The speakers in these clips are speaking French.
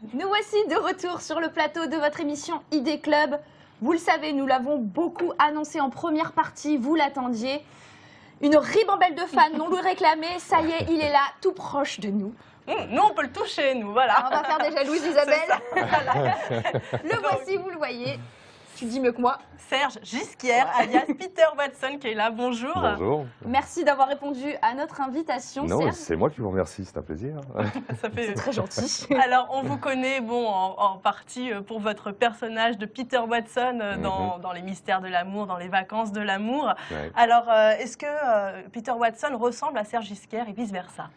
Nous voici de retour sur le plateau de votre émission ID Club. Vous le savez, nous l'avons beaucoup annoncé en première partie, vous l'attendiez. Une ribambelle de fans non lui réclamée, ça y est, il est là, tout proche de nous. Nous, on peut le toucher, nous, voilà. On va faire des jalouses, Isabelle. Voilà. Le voici, vous le voyez. Tu dis mieux que moi. Serge Gisquière, alias Peter Watson, qui est là. Bonjour. Bonjour. Merci d'avoir répondu à notre invitation, Non, Serge. c'est moi qui vous remercie, c'est un plaisir. Ça fait Très gentil. Alors, on vous connaît en partie pour votre personnage de Peter Watson dans Les Mystères de l'amour, dans Les Vacances de l'amour. Ouais. Alors, est-ce que Peter Watson ressemble à Serge Gisquière et vice-versa?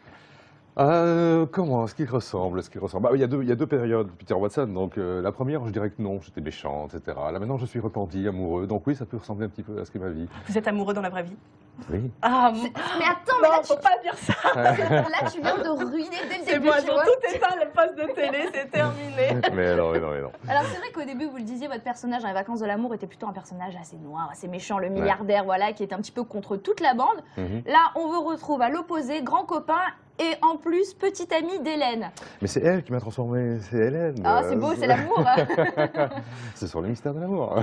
Comment est-ce qu'il ressemble, Bah, il y a deux périodes, Peter Watson. Donc, la première, je dirais que non, j'étais méchant, etc. Là, maintenant, je suis repenti, amoureux. Donc, oui, ça peut ressembler un petit peu à ce qu'est ma vie. Vous êtes amoureux dans la vraie vie? Oui. Ah, Mais attends, mais non, là, faut pas dire ça. là, tu viens de ruiner dès le C'est début. bon, tu ils ont vois. tout éteint, le poste de télé, c'est terminé. Mais non. Alors c'est vrai qu'au début vous le disiez, votre personnage dans Les Vacances de l'amour était plutôt un personnage assez noir, assez méchant, le milliardaire, voilà, qui était un petit peu contre toute la bande. Là on vous retrouve à l'opposé, grand copain et en plus petite amie d'Hélène. Mais c'est elle qui m'a transformé, c'est Hélène. Ah c'est beau, c'est l'amour. C'est sur les mystères de l'amour.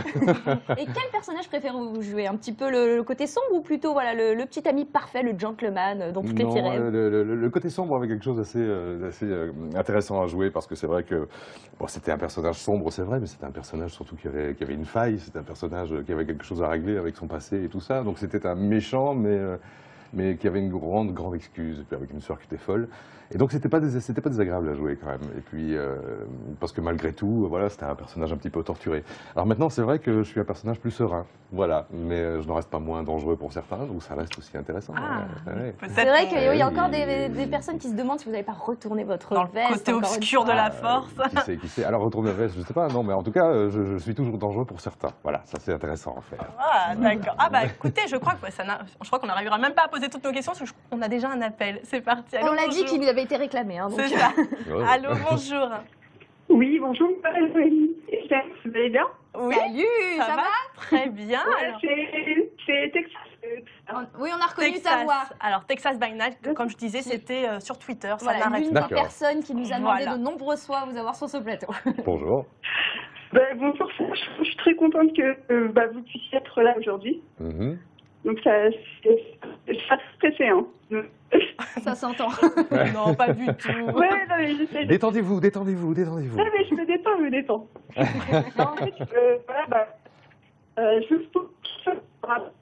Et quel personnage préférez-vous jouer? Un petit peu le côté sombre ou plutôt voilà, le petit ami parfait, le gentleman dont toutes les filles rêvent? Le côté sombre avait quelque chose d'assez intéressant à jouer parce que c'est vrai que bon, c'était un personnage sombre, c'est vrai, mais c'était un personnage surtout qui avait une faille, c'était un personnage qui avait quelque chose à régler avec son passé et tout ça. Donc c'était un méchant, mais qui avait une grande excuse, et puis avec une sœur qui était folle. Et donc c'était pas désagréable à jouer quand même. Et puis parce que malgré tout, voilà, c'était un personnage un petit peu torturé. Alors maintenant, c'est vrai que je suis un personnage plus serein, voilà, mais je n'en reste pas moins dangereux pour certains, donc ça reste aussi intéressant. Ah, ouais. C'est vrai qu'il y a encore des personnes qui se demandent si vous n'avez pas retourné votre Dans le veste. côté encore une obscur fois. de la force. Qui sait Alors retourner la veste, je sais pas, non, mais en tout cas, je suis toujours dangereux pour certains. Voilà, ça c'est intéressant en fait. Ah, d'accord. Ah bah écoutez, je crois qu'on n'arrivera même pas à poser toutes nos questions parce qu'on a déjà un appel. C'est parti. Allô, On l'a dit bonjour. qu'il nous avait été réclamé. Hein, donc... C'est ça. Ouais. Allô, bonjour. Oui, bonjour, Noémie. Vous allez bien? Oui, Salut, ça va? Très bien. Alors, C'est Texas. Oui, on a reconnu ta Texas. voix. Alors, Texas by Night, comme je disais, c'était sur Twitter. Ça Voilà, n'arrête l'une pas. des D'accord. personnes qui nous a demandé Voilà. de nombreuses fois vous avoir sur ce plateau. Bonjour. Bonjour, je suis très contente que vous puissiez être là aujourd'hui. Donc, je suis pas stressée, hein. Ça s'entend. Non, pas du tout. Ouais, non, mais j'essaie de... Détendez-vous. Non, mais je me détends. Non, en fait, je vous pose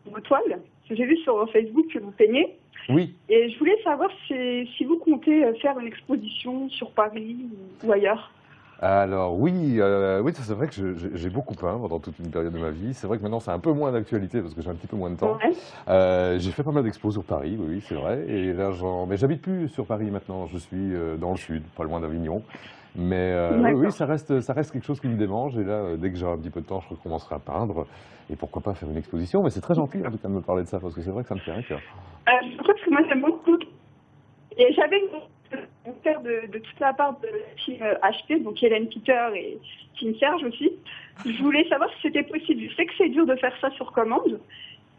vos toiles. J'ai vu sur Facebook que vous peignez. Oui. Et je voulais savoir si vous comptez faire une exposition sur Paris ou ailleurs. Alors oui, ça, c'est vrai que j'ai beaucoup peint pendant toute une période de ma vie. C'est vrai que maintenant c'est un peu moins d'actualité parce que j'ai un petit peu moins de temps. Ouais. J'ai fait pas mal d'expos sur Paris, oui, c'est vrai. Et là, mais j'habite plus sur Paris maintenant. Je suis dans le sud, pas loin d'Avignon. Mais oui, ça reste quelque chose qui me démange. Et là, dès que j'aurai un petit peu de temps, je recommencerai à peindre. Et pourquoi pas faire une exposition. Mais c'est très gentil en tout cas de me parler de ça parce que c'est vrai que ça me fait un cœur. Je crois que moi j'aime beaucoup. Et j'avais une faire de toute la part de la team HP, donc Hélène Peter et Team Serge aussi. Je voulais savoir si c'était possible. Je sais que c'est dur de faire ça sur commande,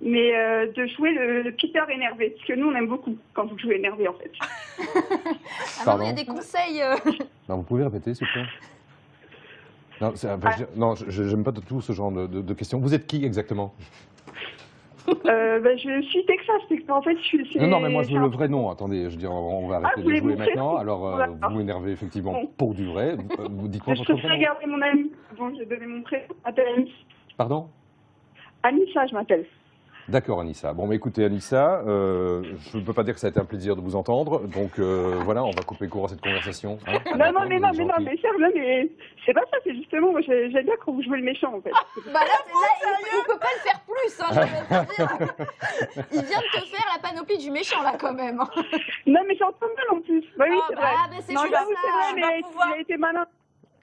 mais de jouer le Peter énervé, parce que nous on aime beaucoup quand vous jouez énervé en fait. Ah non, il y a des conseils. Non, vous pouvez répéter s'il vous plaît. Non, non, j'aime pas du tout ce genre de questions. Vous êtes qui exactement? Je suis Texas, en fait je suis... Non, mais moi je veux le vrai nom. Attendez, je veux dire, on va arrêter de jouer maintenant. Alors, vous m'énervez effectivement pour du vrai. Dites-moi Je votre préfère prénom. garder mon ami. Bon, j'ai donné mon prénom. Je m'appelle Anissa. Pardon? Anissa, je m'appelle. D'accord, Anissa. Bon, mais écoutez, Anissa, je ne peux pas dire que ça a été un plaisir de vous entendre. Donc, voilà, on va couper court à cette conversation. Hein. Non, mais Serge, mais c'est pas ça, c'est justement, moi j'aime bien quand vous jouez le méchant en fait. Bah là, il peut pas le faire plus, hein, je vais te dire. Il vient de te faire la panoplie du méchant, là, quand même. Non, mais c'est un peu mal en plus. Bah oui, c'est vrai. Mais c'est Non, juste j'avoue, c'est ça. vrai, mais il a été malin.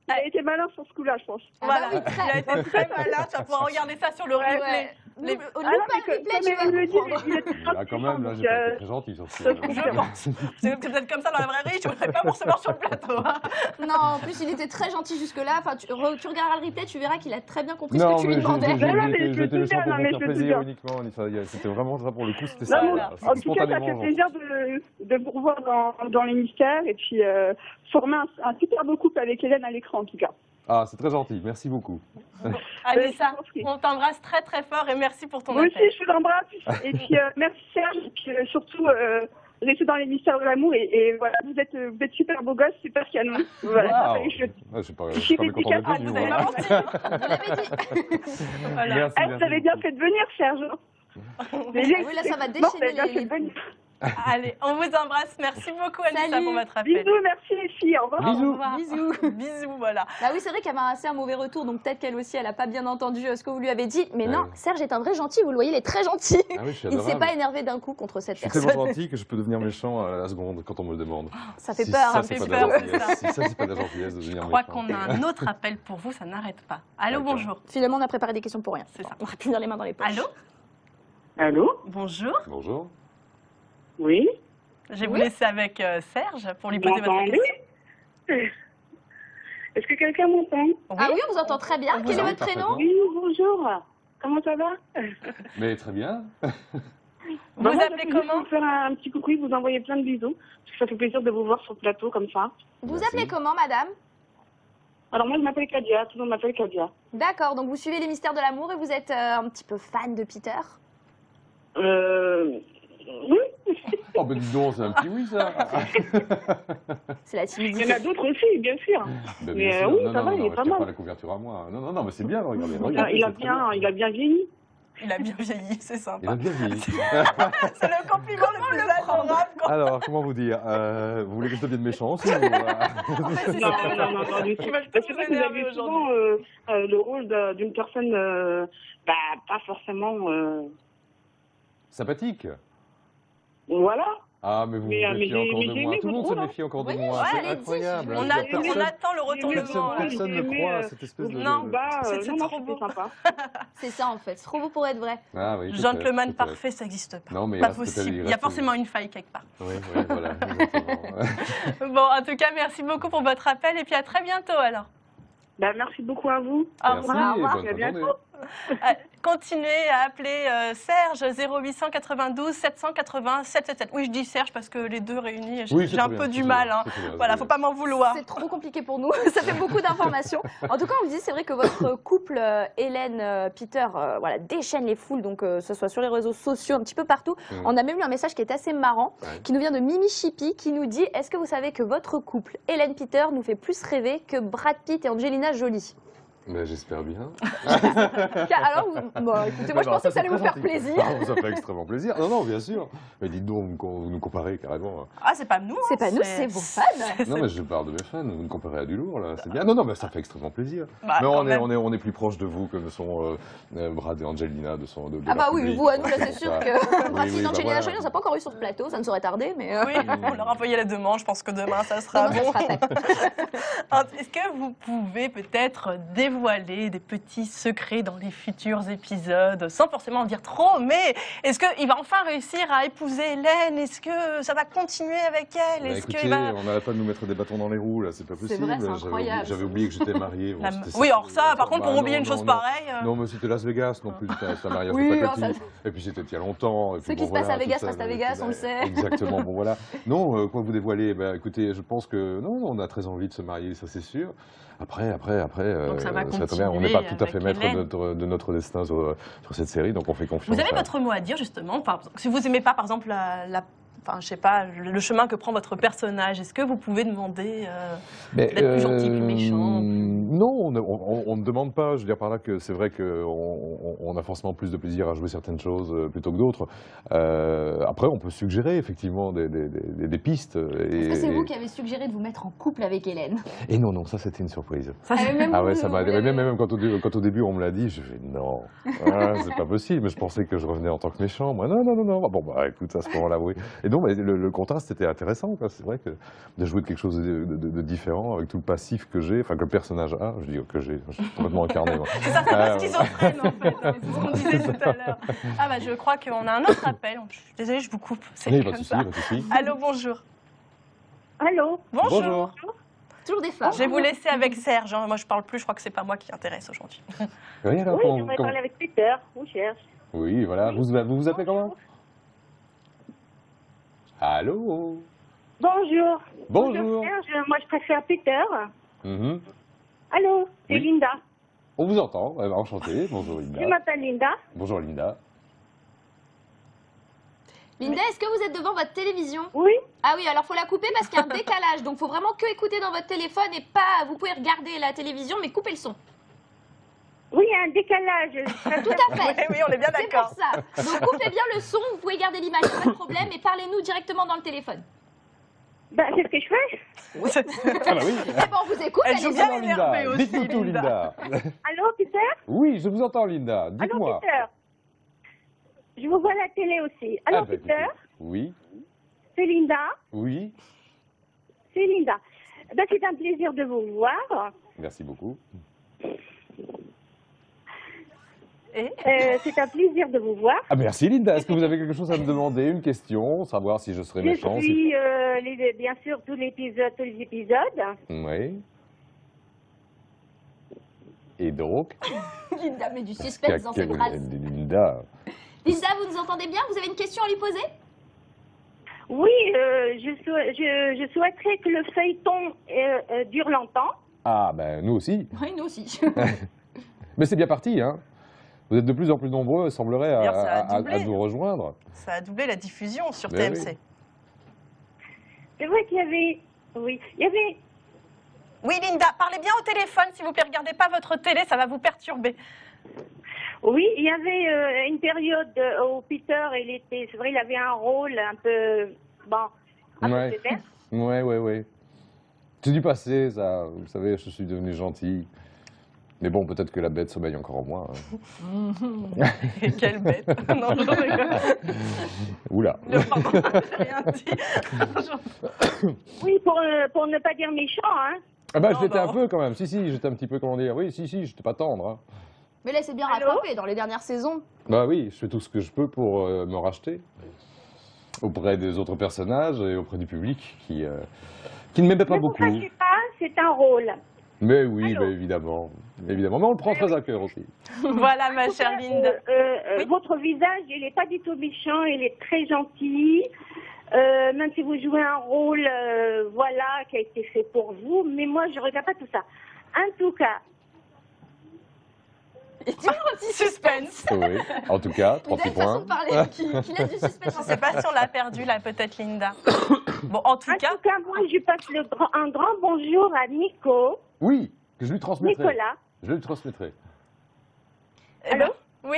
Il a été malin sur ce coup-là, je pense. Ah bah Voilà, oui, très. il a été très malin. Tu vas pouvoir regarder ça sur le replay. Ouais. Nous, Les- loupe Ah pas non, le mais replay, tu comme vas elle me dit, comprendre. il était Là, quand même, là, donc, j'ai pas été très gentil. Surtout. ça se Je confirme. pense. C'est peut-être comme ça dans la vraie vie, je ne voudrais pas pour se voir sur le plateau. Hein. Non, en plus, il était très gentil jusque-là. Enfin, tu regarderas le replay, tu verras qu'il a très bien compris ce Non, que tu mais lui demandais. Non, non, mais je j'étais te méchant dis, pour non, me mais faire je te plaisir dis. uniquement. C'était vraiment ça pour le coup, c'était Non, ça. mais Voilà. en C'était tout cas, ça spontanément fait gentil. plaisir de vous revoir dans les mystères et puis former un superbe couple avec Hélène à l'écran en tout cas. Ah, c'est très gentil, merci beaucoup. Anissa, je t'en prie. on t'embrasse très très fort et merci pour ton Moi aussi, appel. je vous embrasse. Et puis merci Serge. Et puis surtout, restez dans les mystères de l'amour. Et voilà, vous êtes super beau gosse, super canon. Voilà, ça Waouh. fallait que je- Ah, je suis pas mécontent de Ah, plus, vous vous, avez hein. pas menti. Hein. Vous l'avez dit. Voilà. Merci, Ah, vous avez bien fait de venir, Serge. Oui, là, ça va Bon, déchaîner vous avez bien fait les de venir. Allez, on vous embrasse. Merci beaucoup Anissa Salut. pour votre appel. Bisous, merci les filles. Au revoir. Au Bisous. revoir. Bisous. Bisous, voilà. Bah oui, c'est vrai qu'elle m'a assez un mauvais retour, donc peut-être qu'elle aussi, elle a pas bien entendu ce que vous lui avez dit. Mais non, Ouais. Serge est un vrai gentil, vous le voyez, il est très gentil. Ah oui, je suis Il ne s'est adorable. pas énervé d'un coup contre cette Je suis personne. tellement gentil que je peux devenir méchant à la seconde quand on me le demande. Ça fait Si peur. ça, hein. c'est fait pas de la peur, gentillesse. ça. Si ça, c'est pas de la gentillesse de Je devenir crois méchant. qu'on a un autre appel pour vous, ça n'arrête pas. Allô, D'accord. bonjour. Finalement, on a préparé des questions pour rien. C'est ça. On aurait pu venir les mains dans les poches. Allô, Allô? bonjour. Bonjour. Oui? Je vais vous Oui. laisser avec Serge pour lui Vous poser votre m'entendez? question. Est-ce que quelqu'un m'entend? Ah oui, on vous entend très bien. On vous Quel est entend votre prénom? parfaitement. Oui, bonjour. Comment ça va? Mais très bien. Vous Bah, moi, appelez j'appelais juste comment? pour faire un petit coucou et vous envoyer plein de bisous. Parce que ça fait plaisir de vous voir sur le plateau comme ça. Vous Merci. appelez comment, madame? Alors moi, je m'appelle Kadia. Tout le monde m'appelle Kadia. D'accord, donc vous suivez les mystères de l'amour et vous êtes un petit peu fan de Peter? Oui. Oh, ben dis donc, c'est un petit oui, ça. C'est la Il timidité. y en a d'autres aussi, bien sûr. Ben, Mais, bien sûr. oui, non, ça non, va, non, il est je pas tire mal. pas la couverture à moi. Non, non, non, mais c'est bien, regardez. Il a, regardez, il a c'est très bien. bien vieilli. Il a bien vieilli, c'est Il sympa. a bien vieilli. C'est le compliment le plus adorable. Alors, comment vous dire vous voulez que je devienne méchant aussi ou, En fait, c'est Non, ça. non, non, non, du tout. Il va Parce que tout c'est vrai vous que vous énerver avez aujourd'hui. souvent le rôle d'une personne, pas forcément... Sympathique. Voilà. Ah, mais vous Mais, vous mais méfiez encore j'ai de aimé moi. Tout le monde se votre rôle, méfie encore de Oui, moi. ouais, C'est allez-y, incroyable. je- On, Il y a a- personne- on attend le retournement. là. Personne ne Mais, croit à cette espèce de... non, Bah, C'est non, non, trop c'était beau. sympa. C'est ça en fait, c'est trop beau pour être vrai. Ah, oui, peut-être, Gentleman peut-être. parfait, ça n'existe pas. Non, mais il Pas reste peut-être- possible. Il y a reste- forcément une faille quelque part. Oui, oui, voilà, exactement. Bon, en tout cas, merci beaucoup pour votre appel et puis à très bientôt alors. Bah, merci beaucoup à vous. Au Merci, revoir. revoir. bonne À journée. bientôt. Continuez à appeler Serge 0892 780 777. Oui, je dis Serge parce que les deux réunis, Oui, c'est j'ai un très peu bien, du c'est mal. très Hein. bien, c'est très bien, Voilà, c'est faut bien. pas m'en vouloir. C'est trop compliqué pour nous, ça fait beaucoup d'informations. En tout cas, on me dit, c'est vrai que votre couple Hélène-Peter voilà, déchaîne les foules, donc que ce soit sur les réseaux sociaux, un petit peu partout. Mm. On a même eu un message qui est assez marrant, Ouais. qui nous vient de Mimi Chippy, qui nous dit, est-ce que vous savez que votre couple Hélène-Peter nous fait plus rêver que Brad Pitt et Angelina Jolie? Mais j'espère bien. Alors, bon, écoutez, moi je pensais que ça allait vous faire plaisir. Ah, ça fait extrêmement plaisir. Non, non, bien sûr. Mais dites donc, vous nous comparez carrément. Ah, c'est pas nous. C'est hein, pas nous, c'est vos fans. Non, mais je parle de mes fans. Vous nous comparez à du lourd, là. C'est bien. Non, non, mais ça fait extrêmement plaisir. Bah, mais quand on est, même. on est plus proche de vous que ne sont Brad et Angelina de son. De Ah leur bah oui, public. vous, à nous, là, c'est pour sûr ça. que Brad Pitt oui, et bah Angelina voilà. Jolie, on ne s'est pas encore eu sur ce plateau, ça ne saurait tarder, mais... Oui, on leur a envoyé la demande. Je pense que demain, ça sera demain, ça bon. sera fait. Est-ce que vous pouvez peut-être dévoiler des petits secrets dans les futurs épisodes, sans forcément en dire trop, mais est-ce qu'il va enfin réussir à épouser Hélène? Est-ce que ça va continuer avec elle? Bah, Est-ce écoutez, qu'il va... on n'arrête pas de nous mettre des bâtons dans les roues, là, c'est pas C'est possible. vrai, c'est J'avais incroyable. J'avais oublié que j'étais marié. Bon, La- c'était Oui, alors ça, par contre, Bah, pour non, oublier une non, chose non. pareille... Non, mais c'était Las Vegas non plus, c'était un mariage Oui, de alors Patati. ça- Et puis c'était il y a longtemps. Et puis Ce qui se passe à Vegas reste à Vegas, on le sait. Exactement, bon voilà. Non, quoi vous dévoiler écoutez, je pense que non, on a très envie de se marier, ça c'est sûr. Après, Donc ça va ça serait très bien. On n'est continuer pas tout à fait avec maître Hélène. de notre destin sur cette série, donc on fait confiance. Vous avez à- votre mot à dire, justement. Si vous n'aimez pas, par exemple, enfin, je sais pas, le chemin que prend votre personnage, est-ce que vous pouvez demander Mais, d'être plus gentil, plus méchant, Non, on ne demande pas. Je veux dire par là que c'est vrai qu'on a forcément plus de plaisir à jouer certaines choses plutôt que d'autres. Après, on peut suggérer effectivement des pistes. Est-ce que c'est vous qui avez suggéré de vous mettre en couple avec Hélène? Et non, ça c'était une surprise. Même Ah vous, ouais, ça m'a. vous l'avez- Même quand au début on me l'a dit, je fais non, c'est pas possible. Mais je pensais que je revenais en tant que méchant. Moi, non. Ah, bon, bah écoute, à ce moment-là, oui. Et donc, le contraste était intéressant. C'est vrai que de jouer de quelque chose de différent avec tout le passif que j'ai, enfin que le personnage a, Ah, je dis que je suis complètement incarné. Moi. C'est ça, c'est pas schizophrène en fait, hein, c'est ce qu'on disait tout à l'heure. Ah bah je crois qu'on a un autre appel. Je suis désolée, je vous coupe. C'est Oui, pas de comme souci, ça. pas de souci. Allô, bonjour. Allô? Bonjour. Toujours des femmes. Je vais vous laisser avec Serge. Hein. Moi, je parle plus. Je crois que c'est pas moi qui intéresse aujourd'hui. Oui, alors, Oui, comment- j'aimerais comment- parler avec Peter. On cherche. Oui, voilà. Vous appelez comment? Allô? Bonjour. Bonjour. Serge, moi je préfère Peter. Mhm. Allô, c'est Oui. Linda. On vous entend. Enchanté. Bonjour Je Linda. m'appelle Linda. Bonjour Linda. Linda, est-ce que vous êtes devant votre télévision? Oui, Ah oui, alors faut la couper parce qu'il y a un décalage. Donc faut vraiment que écouter dans votre téléphone et pas. Vous pouvez regarder la télévision, mais coupez le son. oui, il y a un décalage. Tout à fait. Oui, on est bien C'est pour d'accord. ça. Donc coupez bien le son, vous pouvez garder l'image, pas de problème, et parlez-nous directement dans le téléphone. Ben, c'est ce que je fais. Ah bah oui. Eh ben, on vous écoute, Elle joue allez-y. bien Alors, énervée Linda, aussi, dites-nous tout Linda. Linda. Allô, Peter? Oui, je vous entends Linda. Allô, Dites-moi. Peter? Je vous vois à la télé aussi. Allô, Ah, bah, Peter? écoutez. Oui, C'est Linda. oui. C'est Linda. Ben, c'est un plaisir de vous voir. Merci beaucoup. Et C'est un plaisir de vous voir. Ah, merci Linda. Est-ce que vous avez quelque chose à me demander, une question, savoir si je serais Je méchant? suis, bien sûr, tous les épisodes. Oui. Et donc Linda met du suspense dans cette phrase. Linda. Linda, vous nous entendez bien? Vous avez une question à lui poser? Oui, je souhaiterais que le feuilleton dure longtemps. Ah, ben nous aussi. Oui, nous aussi. Mais c'est bien parti, hein. Vous êtes de plus en plus nombreux, semblerait, D'ailleurs, ça a à doublé. nous rejoindre. ça a doublé la diffusion sur Ben TMC. C'est vrai qu'il y avait... Oui, il y avait... Oui, Linda, parlez bien au téléphone, s'il vous plaît. Regardez pas votre télé, ça va vous perturber. Oui, il y avait une période où Peter, c'est vrai, il avait un rôle un peu... Bon, un Ouais. peu sévère. Ouais. C'est du passé, ça. Vous savez, je suis devenu gentil. Mais bon, peut-être que la bête sommeille encore en moi. Hein. Et quelle bête. Non, je rigole. Oula. Pardon, j'ai rien dit. Oui, pour ne pas dire méchant, hein. Ah bah, Non, je l'étais un non. peu quand même. Si, j'étais un petit peu, comment dire. Oui, j'étais pas tendre. Hein. Mais là, c'est bien Allô rattrapé dans les dernières saisons. Bah oui, je fais tout ce que je peux pour me racheter. Auprès des autres personnages et auprès du public qui ne m'aimait pas Ne vous beaucoup. fâchez pas, c'est un rôle. Mais oui, Allô mais évidemment. Évidemment. Mais on le prend très à cœur aussi. Voilà, ma chère Linda. Oui. Votre visage, il n'est pas du tout méchant, il est très gentil. Même si vous jouez un rôle, voilà, qui a été fait pour vous, mais moi, je regarde pas tout ça. En tout cas, Et toujours un petit Suspense. Oui. En tout cas, Une 36 belle façon points. de parler qui laisse du suspense. Je ne sais pas si on l'a perdu là, peut-être Linda. Bon, en tout cas, moi, je passe un grand bonjour à Nico, Oui, que je lui transmettrai. Nicolas. Je lui transmettrai. eh ben, oui,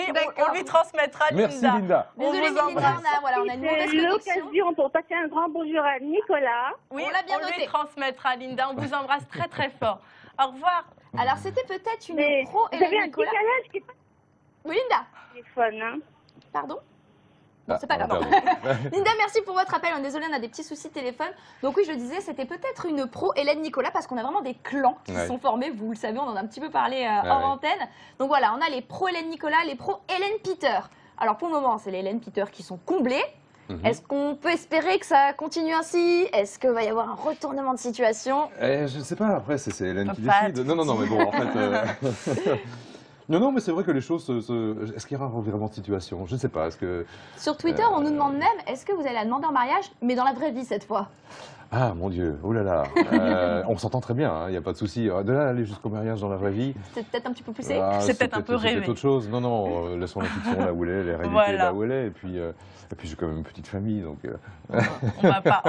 on lui transmettra Merci Linda. Linda. On Désolée, vous Linda, embrasse. on a une mauvaise C'est connexion. l'occasion pour passer un grand bonjour à Nicolas. Oui, On l'a bien lui noté. transmettra Linda. On vous embrasse très très fort. Au revoir. Alors, c'était peut-être une Mais pro vous avez Hélène un Nicolas. décalage qui est pas Oui, Linda. téléphone, hein. Pardon? Bon, c'est pas on a grave. perdu. Linda, merci pour votre appel. On est désolé, on a des petits soucis de téléphone. Donc oui, je disais, c'était peut-être une pro Hélène Nicolas parce qu'on a vraiment des clans qui Ouais. sont formés. Vous le savez, on en a un petit peu parlé Ouais, hors ouais. antenne. Donc voilà, on a les pro Hélène Nicolas, les pro Hélène Peter. Alors pour le moment, c'est les Hélène Peter qui sont comblés. Mhm. Est-ce qu'on peut espérer que ça continue ainsi? Est-ce qu'il va y avoir un retournement de situation? Je ne sais pas, après, c'est Hélène qui Pas décide. Non, mais bon, en fait. Non, mais c'est vrai que les choses Est-ce qu'il y aura un revirement de situation? Je ne sais pas. Est-ce que. Sur Twitter, on nous demande même, est-ce que vous allez la demander en mariage, mais dans la vraie vie cette fois? Ah, mon Dieu, oh là là. On s'entend très bien, il n'y a pas de souci. De là, à aller jusqu'au mariage dans la vraie vie. C'est peut-être un petit peu poussé. ah, C'est peut-être un peu c'est rêvé. peut-être autre chose. Non, laissons la fiction là où elle est, la réalité Voilà. là où elle est. Et puis j'ai quand même une petite famille, donc. On va pas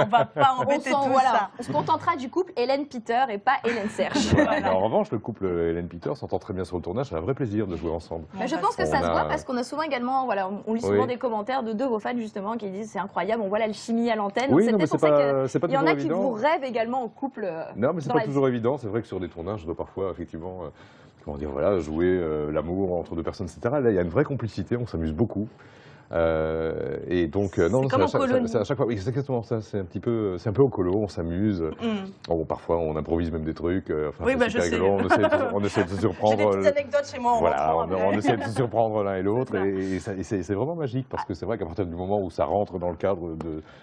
On embêter s'en- tout voilà, ça. on se contentera du couple Hélène Peter et pas Hélène Serge. Voilà. Mais en revanche, le couple Hélène Peter s'entend très bien sur le tournage. C'est un vrai plaisir de jouer ensemble. Mais je pense que ça On se a- voit parce qu'on a souvent également, voilà, on lit souvent Oui. des commentaires de vos fans justement qui disent c'est incroyable, on voit l'alchimie à l'antenne. Oui, Donc non, mais c'est peut-être pour ça c'est pas qu'il y en toujours a qui évident. vous rêvent également au couple. Non, mais c'est dans pas la toujours évident. C'est vrai que sur des tournages, je dois parfois, effectivement, comment dire, voilà, jouer l'amour entre deux personnes, etc. Là, il y a une vraie complicité, on s'amuse beaucoup. Et donc, non, comme en colonie. c'est à chaque fois, oui, c'est exactement ça. C'est un peu au colo, on s'amuse. Bon, parfois, on improvise même des trucs. Enfin, Oui, c'est je super sais. rigolo. On essaie de se J'ai surprendre. des petites anecdotes chez moi en Voilà, rentrant. on essaie de se surprendre l'un et l'autre. C'est ça. Et c'est vraiment magique parce que c'est vrai qu'à partir du moment où ça rentre dans le cadre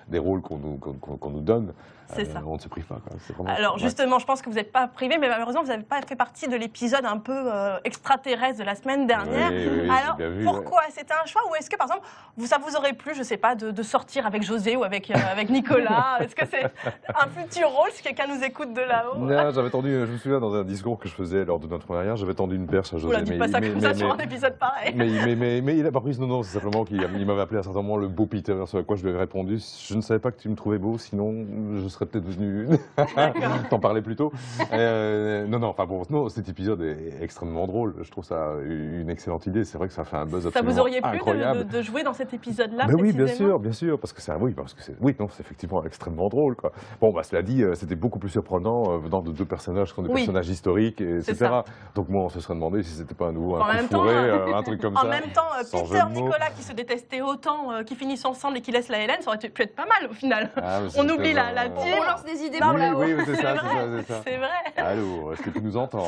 des rôles qu'on nous donne, C'est ça. on ne se prive pas. Quoi. Vraiment, Alors ouais. justement, je pense que vous n'êtes pas privé, mais malheureusement, vous n'avez pas fait partie de l'épisode un peu extraterrestre de la semaine dernière. Oui, Alors j'ai bien vu, pourquoi C'était un choix ou est-ce que par exemple, ça vous aurait plu, je ne sais pas, de sortir avec José ou avec Nicolas? Est-ce que c'est un futur rôle si quelqu'un nous écoute de là-haut? Non, j'avais tendu, je me souviens dans un discours que je faisais lors de notre mariage, j'avais tendu une perche à José. Oula, dis pas ça comme ça sur un épisode pareil. Mais il n'a pas pris, non, c'est simplement qu'il m'avait appelé à un certain moment le beau Peter, sur quoi je lui avais répondu, je ne savais pas que tu me trouvais beau, sinon je serais peut-être devenu... T'en parlais plus tôt. Non, enfin bon, non, cet épisode est extrêmement drôle, je trouve ça une excellente idée, c'est vrai que ça fait un buzz Ça absolument vous auriez plu incroyable. de jouer dans cet épisode-là? Mais oui, précisément bien sûr, parce que c'est effectivement extrêmement drôle, quoi. Bon, bah, cela dit, c'était beaucoup plus surprenant venant de deux personnages qui sont des personnages historiques, etc. ça. Donc moi, on se serait demandé si c'était pas à nouveau En un même coup fourré, temps, un truc comme En ça. même temps, sans Peter, jeu de mots. Nicolas qui se détestaient autant, qui finissent ensemble et qui laissent la Hélène, ça aurait pu être pas mal au final. Ah, mais On c'était oublie la vraiment- team. On lance des idées Non, pour là-haut. Oui, c'est ça, vrai, c'est ça. c'est vrai. Allô, est-ce que tu nous entends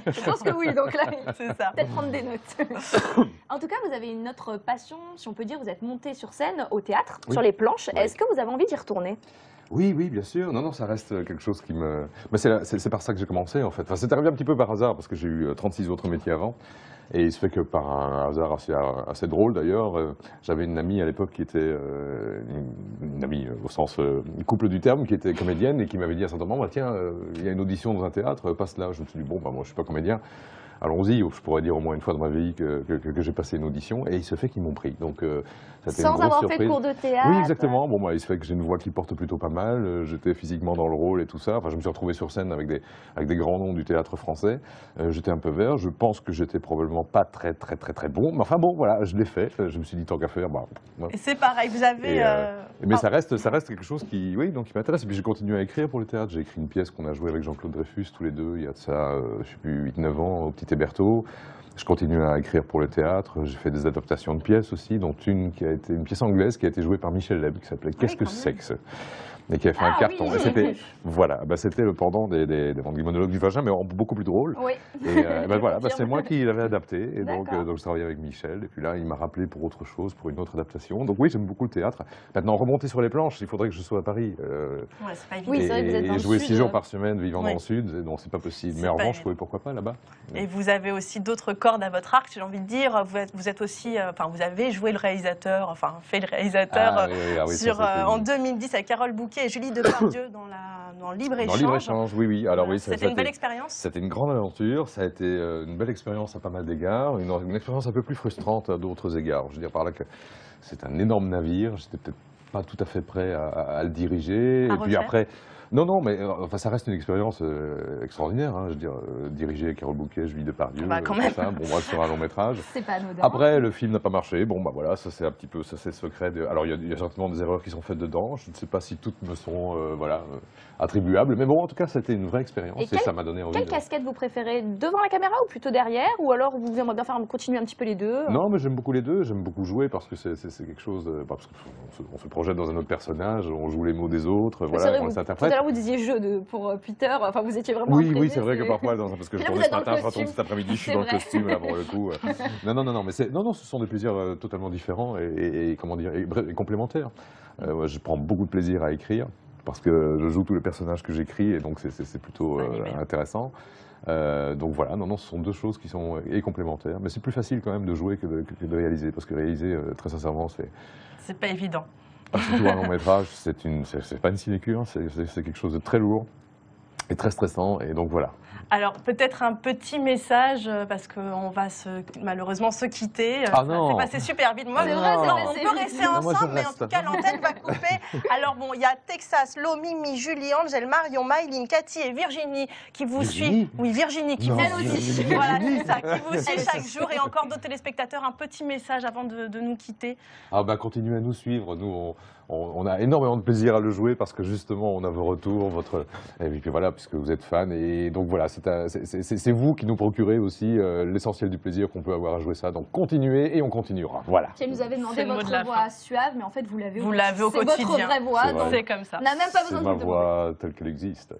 Je pense que oui, donc là, C'est ça. peut-être prendre des notes. En tout cas, vous avez une autre passion, si on peut dire, vous êtes monté sur scène au théâtre, Oui. sur les planches. Oui. Est-ce que vous avez envie d'y retourner? Oui, bien sûr. Non, ça reste quelque chose qui me... Mais c'est par ça que j'ai commencé, en fait. Enfin, c'est arrivé un petit peu par hasard, parce que j'ai eu 36 autres métiers avant. Et il se fait que par un hasard assez drôle, d'ailleurs, j'avais une amie à l'époque qui était une amie au sens couple du terme, qui était comédienne et qui m'avait dit à un certain moment, bah, tiens, il y a une audition dans un théâtre, passe là. Je me suis dit, bon, bah, moi, je suis pas comédien. Allons-y, je pourrais dire au moins une fois dans ma vie que j'ai passé une audition, et il se fait qu'ils m'ont pris. Donc, ça a été une Sans grosse avoir surprise. fait de cours de théâtre? Oui, exactement. Bon, bah, il se fait que j'ai une voix qui porte plutôt pas mal. J'étais physiquement dans le rôle et tout ça. Enfin, je me suis retrouvé sur scène avec des grands noms du théâtre français. J'étais un peu vert. Je pense que j'étais probablement pas très bon. Mais enfin bon, voilà, je l'ai fait. Je me suis dit tant qu'à faire, bah. Et c'est pareil, vous avez. Mais ça reste quelque chose qui m'intéresse. Et puis j'ai continué à écrire pour le théâtre. J'ai écrit une pièce qu'on a jouée avec Jean-Claude Dreyfus tous les deux. Il y a de ça, je sais plus, 8-9 ans, au Petit Héberto. Je continue à écrire pour le théâtre. J'ai fait des adaptations de pièces aussi, dont une qui a été une pièce anglaise qui a été jouée par Michel Leb, qui s'appelait Qu'est-ce que sexe, et qui a fait un carton. oui. Et c'était le pendant des monologues du vagin, mais beaucoup plus drôle. Oui. Et voilà, c'est moi qui l'avais adapté. Et donc D'accord. je travaillais avec Michel. Et puis là, il m'a rappelé pour autre chose, pour une autre adaptation. Donc oui, j'aime beaucoup le théâtre. Maintenant, remonter sur les planches, il faudrait que je sois à Paris. Ouais, c'est pas évident. Oui, c'est vrai que vous êtes dans et le jouer sud. 6 jours par semaine vivant Oui. dans le sud, et donc c'est pas possible. C'est Mais en pas revanche, évident. oui, pourquoi pas là-bas. Et vous avez aussi d'autres cordes à votre arc, j'ai envie de dire. Vous êtes aussi, vous avez joué le réalisateur, enfin fait le réalisateur en 2010 avec Carole Bouquet et Julie Depardieu dans Libre-Échange. Dans Libre-Échange, oui. Alors oui, C'était une belle expérience. C'était une grande aventure, ça a été une belle expérience à pas mal d'égards, une expérience un peu plus frustrante à d'autres égards. Je veux dire par là que c'est un énorme navire, j'étais peut-être pas tout à fait prêt à le diriger. À et puis refaire. après, non, mais enfin, ça reste une expérience extraordinaire. Hein, je veux dire, diriger Carole Bouquet, Julie Depardieu, Bah, quand tout même. ça, bon, bref, sur un long métrage. C'est pas anodin. Après, le film n'a pas marché. Bon, bah voilà, ça c'est un petit peu, ça c'est le secret. Alors, il y a certainement des erreurs qui sont faites dedans. Je ne sais pas si toutes me sont, attribuables. Mais bon, en tout cas, c'était une vraie expérience Et et ça m'a donné envie. Quelle casquette vous préférez, devant la caméra ou plutôt derrière? Ou alors vous aimeriez bien continuer un petit peu les deux? Non, mais j'aime beaucoup les deux. J'aime beaucoup jouer parce que c'est quelque chose. Parce qu'on se projette dans un autre personnage, on joue les mots des autres, C'est voilà, vrai, on les tout à interprète. l'heure vous disiez jeu pour Peter, enfin vous étiez vraiment Oui, imprégné, c'est vrai que parfois, parce que je Là, vous tournais ce êtes dans le matin, je retourne costume. cet après-midi, je suis C'est dans le vrai. costume là pour le coup. Non, mais ce sont des plaisirs totalement différents et comment dire, et complémentaires. Moi, je prends beaucoup de plaisir à écrire parce que je joue tous les personnages que j'écris et donc c'est plutôt intéressant. Donc voilà, ce sont deux choses qui sont complémentaires, mais c'est plus facile quand même de jouer que de réaliser, parce que réaliser, très sincèrement, C'est pas évident. surtout un long métrage, c'est pas une sinécure, c'est quelque chose de très lourd et très stressant, et donc voilà. Alors peut-être un petit message parce qu'on va malheureusement se quitter. Ah Ça non. s'est passé super vite. Moi, C'est non, vrai, c'est on passé peut vite. rester Non, moi, je ensemble, mais en reste. tout cas l'antenne va couper. Alors bon, il y a Texas, Lomi, Mimi, Julie, Angèle, Marion, Maïline, Cathy et Virginie qui vous Virginie suivent. Oui, Virginie qui Non, vous suit. Virginie. Voilà, c'est ça, qui vous suit chaque jour et encore d'autres téléspectateurs. Un petit message avant de nous quitter. Ah bah continuez à nous suivre, nous on a énormément de plaisir à le jouer parce que justement, on a vos retours, et puis voilà, puisque vous êtes fan. Et donc voilà, c'est vous qui nous procurez aussi l'essentiel du plaisir qu'on peut avoir à jouer ça. Donc continuez et on continuera. Voilà. Qui nous avait demandé C'est le mot de votre la voix fin. suave, mais en fait, vous l'avez Vous l'avez au quotidien. C'est votre vraie voix, C'est vrai. donc C'est comme ça. on n'a même pas C'est besoin de ma vous demander. voix telle qu'elle existe.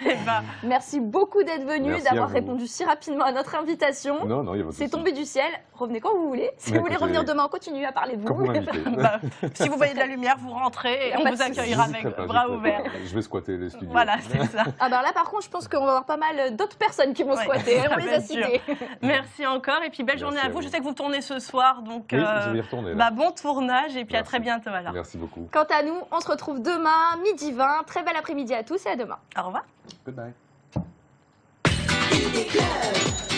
Eh ben, Merci beaucoup d'être venu, Merci à d'avoir vous. répondu si rapidement à notre invitation. Non, il y a pas de C'est souci. tombé du ciel. Revenez quand vous voulez. Si Mais vous voulez écoutez, revenir demain, on continue à parler de Quand vous vous. m'invitez. bah, si vous voyez de la lumière, vous rentrez et Y a on pas vous de souci. accueillera J'hésiterai avec pas, bras j'hésiterai ouverts. pas. Je vais squatter les studios. Voilà, c'est ça. Ah bah là, par contre, je pense qu'on va avoir pas mal d'autres personnes qui vont Ouais, squatter. On les bien a sûr. cités. Merci encore et puis belle Merci journée à à vous. vous. Je sais que vous tournez ce soir, donc Oui, je vais y retourner. bah, Là. bon tournage et puis à Merci. très bientôt alors. Merci beaucoup. Quant à nous, on se retrouve demain, midi 20. Très bel après-midi à tous et à demain. Au revoir. Good night. Idée Club.